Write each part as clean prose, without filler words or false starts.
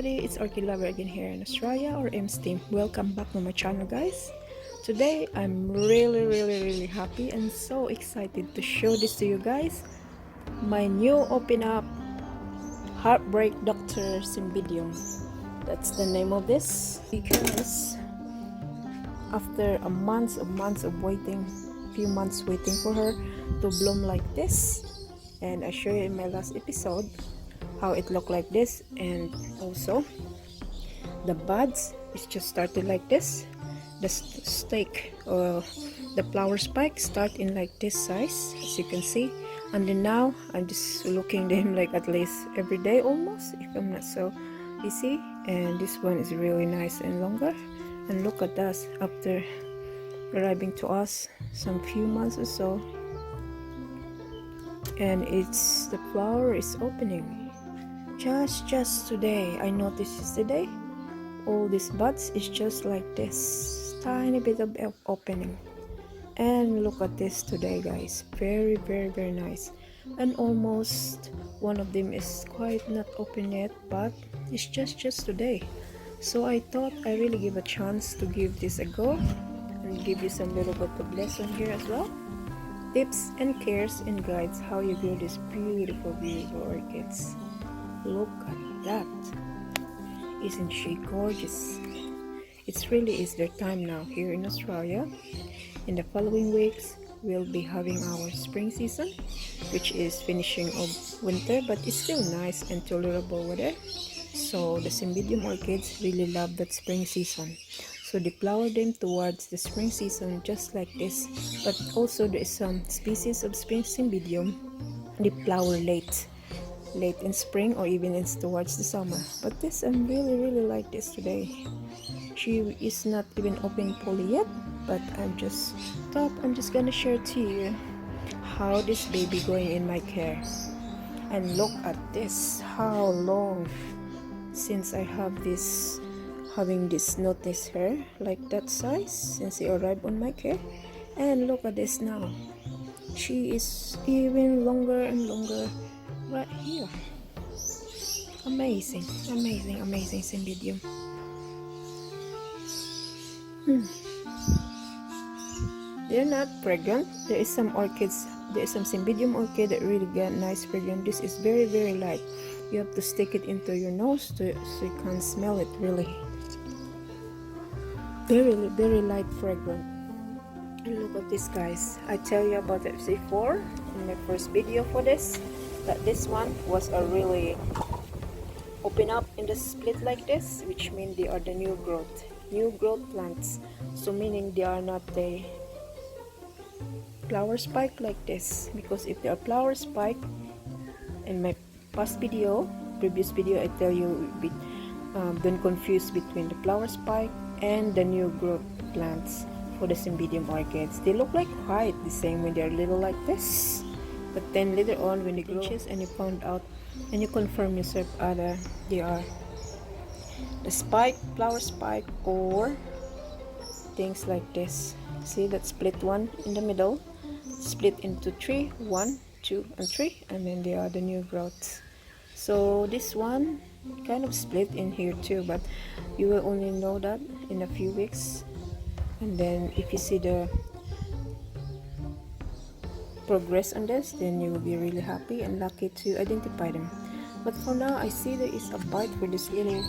everybody, it's Orchid Lover again here in Australia, or M's team. Welcome back to my channel, guys. Today I'm really happy and so excited to show this to you guys. My new open up Heartbreak Dr. Cymbidium. That's the name of this, because after a months of waiting, few months waiting for her to bloom like this, and I showed you in my last episode how it looked like this, and also the buds is just started like this. The stake or the flower spike start in like this size, as you can see, and then now I'm just looking them like at least every day almost, if I'm not so busy. And this one is really nice and longer, and look at us after arriving to us some few months or so, and it's the flower is opening just today. I noticed yesterday all these buds is just like this, tiny bit of opening, and look at this today, guys. Very nice, and almost one of them is quite not open yet, but it's just today. So I thought I really give a chance to give this a go and give you some little bit of lesson here as well, tips and cares and guides how you grow these beautiful orchids. Look at that. Isn't she gorgeous? It really is their time now here in Australia. In the following weeks we'll be having our spring season, which is finishing of winter, but it's still nice and tolerable weather. So the Cymbidium orchids really love that spring season, so they flower them towards the spring season just like this. But also there is some species of spring Cymbidium, they flower late in spring or even in towards the summer. But this, I'm really like this today. She is not even open fully yet, but I'm just gonna share to you how this baby going in my care. And look at this, how long since I have this notice hair like that size since he arrived on my care. And look at this now, she is even longer and longer right here. Amazing Cymbidium. They're not fragrant. There is some Cymbidium orchid that really get nice fragrance. This is very light. You have to stick it into your nose so you can smell it. Really very light fragrant. And look at this, guys. I tell you about it before in my first video for this, that this one was a really open up in the split like this, which means they are the new growth plants. So meaning they are not the flower spike like this, because if they are flower spike, in my previous video I tell you, don't confuse between the flower spike and the new growth plants for the Cymbidium orchids. They look like quite the same when they're little like this, but then later on when they grow and you found out and you confirm yourself either they are the flower spike or things like this. See that split one in the middle, split into 3, 1, 2 and 3, and then they are the new growths. So this one kind of split in here too, but you will only know that in a few weeks. And then if you see the progress on this, then you will be really happy and lucky to identify them. But for now I see there is a bite for this little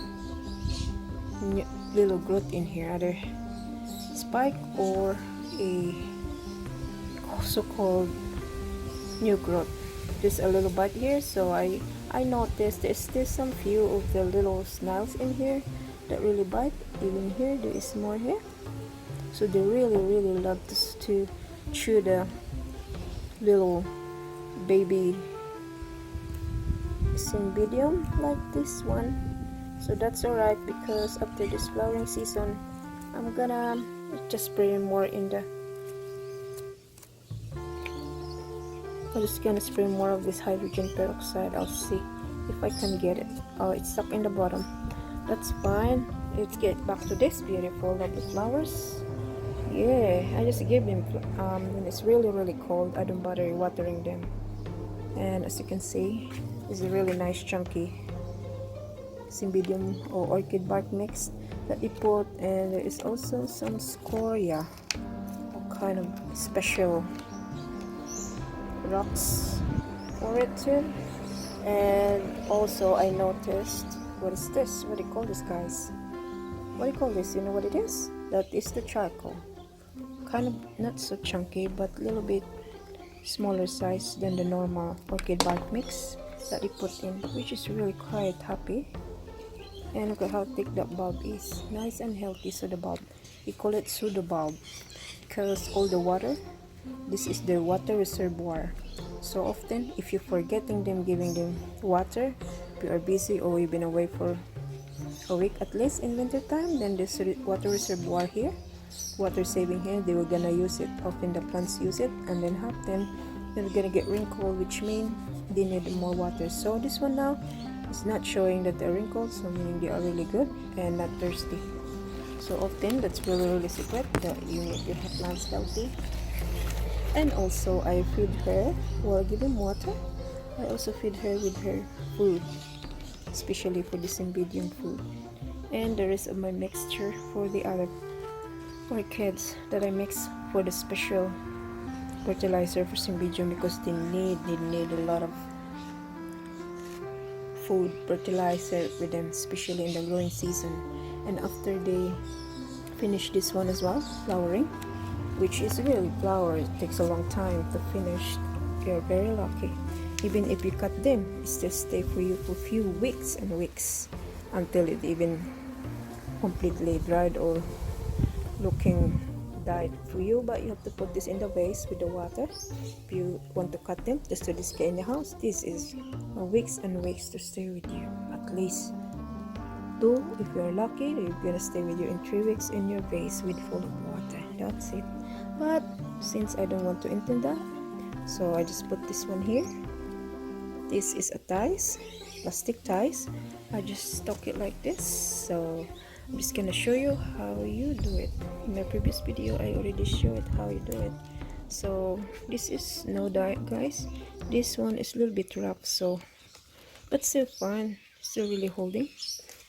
growth in here, either spike or a so-called new growth. There's a little bite here, so I noticed there's still some few of the little snails in here that really bite. Even here there is more here, so they really love to chew the little baby Cymbidium like this one. So that's alright, because after this flowering season I'm gonna just spray more in the I'm just gonna spray more of this hydrogen peroxide. I'll see if I can get it. Oh, it's stuck in the bottom. That's fine. Let's get back to this beautiful lovely flowers. Yeah, I just gave them when it's really cold. I don't bother watering them. And as you can see, it's a really nice chunky Cymbidium or orchid bark mix that we put, and there is also some scoria, a kind of special rocks for it too. And also I noticed, what is this? What do you call this, guys? What do you call this? You know what it is? That is the charcoal. Kind of not so chunky, but a little bit smaller size than the normal orchid bark mix that we put in, which is really quite happy. And look at how thick that bulb is. Nice and healthy. So the bulb, we call it pseudo bulb because all the water, this is their water reservoir. So often if you're forgetting them, giving them water, if you are busy or you've been away for a week at least in winter time, then this water reservoir here, water saving here, they were gonna use it. Often the plants use it, and then half them they're gonna get wrinkled, which means they need more water. So this one now is not showing that they're wrinkled, so meaning they are really good and not thirsty. So often that's really secret that you need your plants healthy. And also I feed her while giving water. I also feed her with her food, especially for the Cymbidium food. And the rest of my mixture for the other orchids that I mix for the special fertilizer for Cymbidium, because they need a lot of food fertilizer with them, especially in the growing season. And after they finish this one as well, flowering, which is really flower, it takes a long time to finish. You're very lucky. Even if you cut them, it still stay for you for a few weeks and weeks until it even completely dried or looking died for you. But you have to put this in the vase with the water if you want to cut them just to display in the house. This is weeks and weeks to stay with you, at least 2 if you're lucky. They're gonna stay with you in 3 weeks in your vase with full of water. That's it. But since I don't want to intend that, so I just put this one here. This is a ties, plastic ties. I just stock it like this. So I'm just gonna show you how you do it. In my previous video I already showed how you do it. So this is no dye, guys. This one is a little bit rough, so but still fine, still really holding.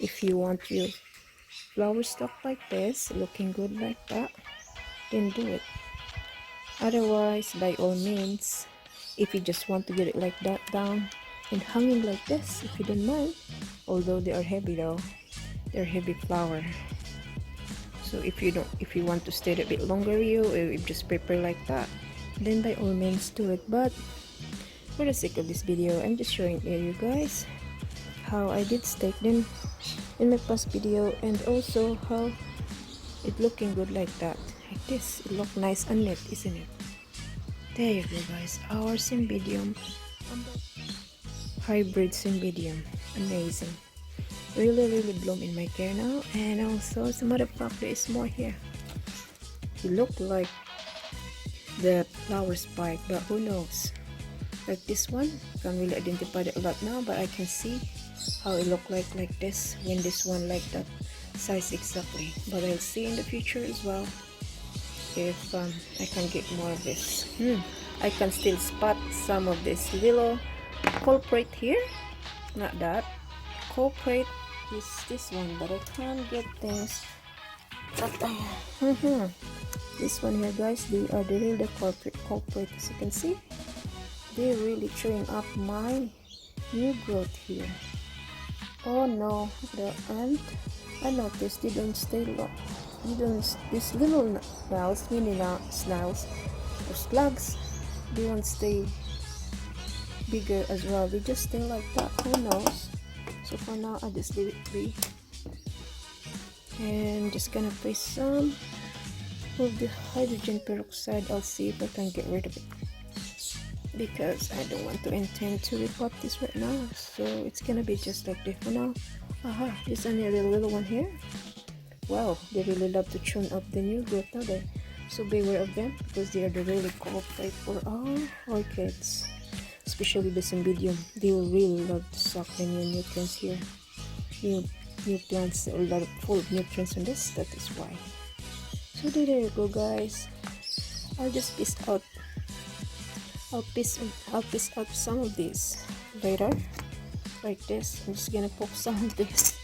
If you want your flower stock like this, looking good like that, then do it. Otherwise, by all means, if you just want to get it like that down and hanging like this, if you don't mind, although they are heavy though, they're heavy flower. So if you want to stay a bit longer, you just prepare like that, then by all means do it. But for the sake of this video, I'm just showing you guys how I did stake them in my past video, and also how it looking good like that. Like this, it look nice and neat, isn't it? There you go, guys. Our Cymbidium, hybrid Cymbidium, amazing. Really bloom in my care now. And also, as a matter of fact, there is more here. It look like the flower spike, but who knows? Like this one, can't really identify it a lot now, but I can see how it look like this when this one like that size exactly. But I'll see in the future as well if I can get more of this. I can still spot some of this little culprit here. Not that culprit is this one, but I can't get things. But this one here, guys, they are the real culprit. As you can see, they're really chewing up my new growth here. Oh no, the ant, I noticed they don't stay long. These little snails, mini snails or slugs, they won't stay bigger as well. They just stay like that. Who knows? So for now, I just leave it be. And just gonna place some of the hydrogen peroxide. I'll see if I can get rid of it, because I don't want to intend to repot this right now. So it's gonna be just like this for now. There's another little one here. Wow, they really love to tune up the new growth now there. So beware of them, because they are the really culprit for our orchids, especially the Cymbidium. They will really love to suck the new nutrients here. New plants are a lot of full of nutrients on this. That is why. So there you go, guys. I'll just piece out. I'll piece out some of these later. like this. I'm just gonna poke some of this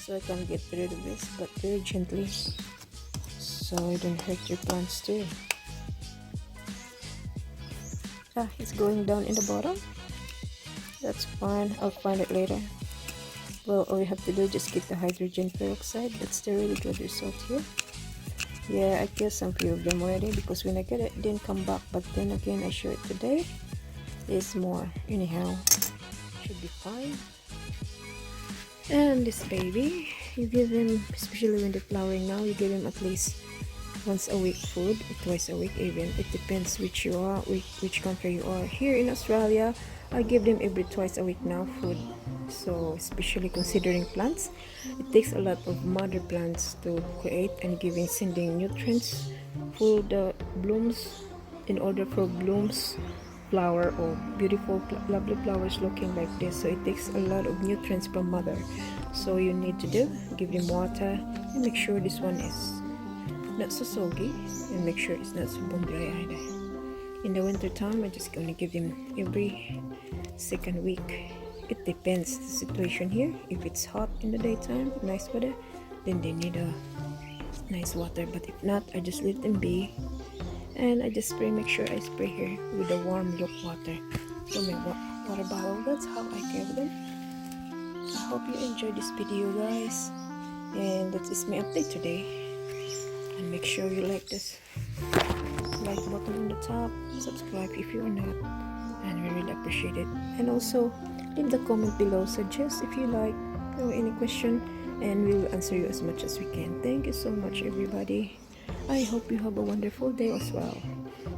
so I can get rid of this, but very gently so I don't hurt your plants too. It's going down in the bottom. That's fine, I'll find it later. Well, all you have to do is just get the hydrogen peroxide. That's the really good result here. Yeah, I killed some few of them already because when I get it didn't come back, but then again I show it today. There's more. Anyhow, should be fine. And this baby, you give them, especially when they're flowering now, you give them at least once a week food, twice a week even. It depends which you are, which country you are. Here in Australia, I give them every twice a week now food. So especially considering plants, it takes a lot of mother plants to create and sending nutrients for the blooms in order for blooms flower or beautiful lovely flowers looking like this. So it takes a lot of nutrients from mother. So you need to do, give them water and make sure this one is not so soggy and make sure it's not so bone dry either. In the winter time, I'm just gonna give them every second week. It depends the situation here. If it's hot in the daytime, nice weather, then they need a nice water. But if not, I just let them be. And I just spray, make sure I spray here with the warm luke water from my water bottle. That's how I give them. I hope you enjoyed this video, guys. And that is my update today. And make sure you like this. Like button on the top, subscribe if you are not, and we really appreciate it. And also leave the comment below, suggest if you like or any question, and we will answer you as much as we can. Thank you so much, everybody. I hope you have a wonderful day as well.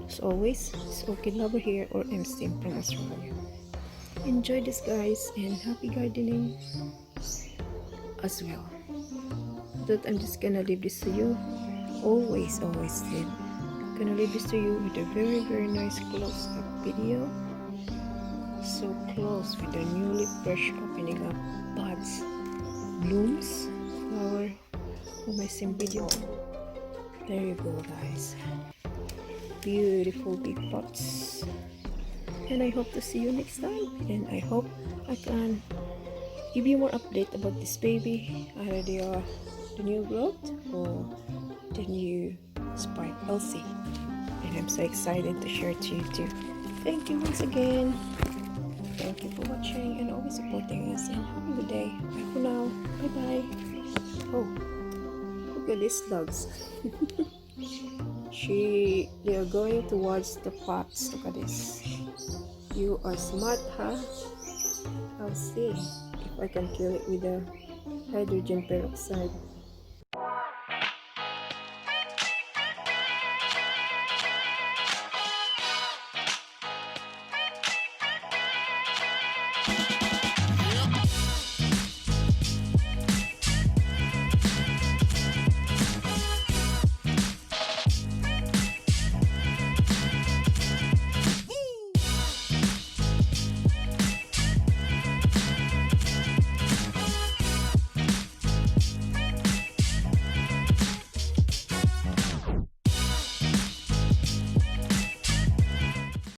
As always, it's Orchid Lover here, or MC from Australia. Enjoy this, guys, and happy gardening as well. That I'm just gonna leave this to you. Always did. Gonna leave this to you with a very nice close-up video. So close with the newly fresh opening up buds, blooms, flower of my Cymbidium. There you go, guys. Beautiful big pots. And I hope to see you next time. And I hope I can give you more update about this baby. Either they are the new growth or the new spark. I'll see. And I'm so excited to share it to you too. Thank you once again. Thank you for watching and always supporting us, and have a good day. Bye for now. Bye bye. Oh, look at these slugs. They are going towards the pots. Look at this. You are smart, huh? I'll see if I can kill it with the hydrogen peroxide.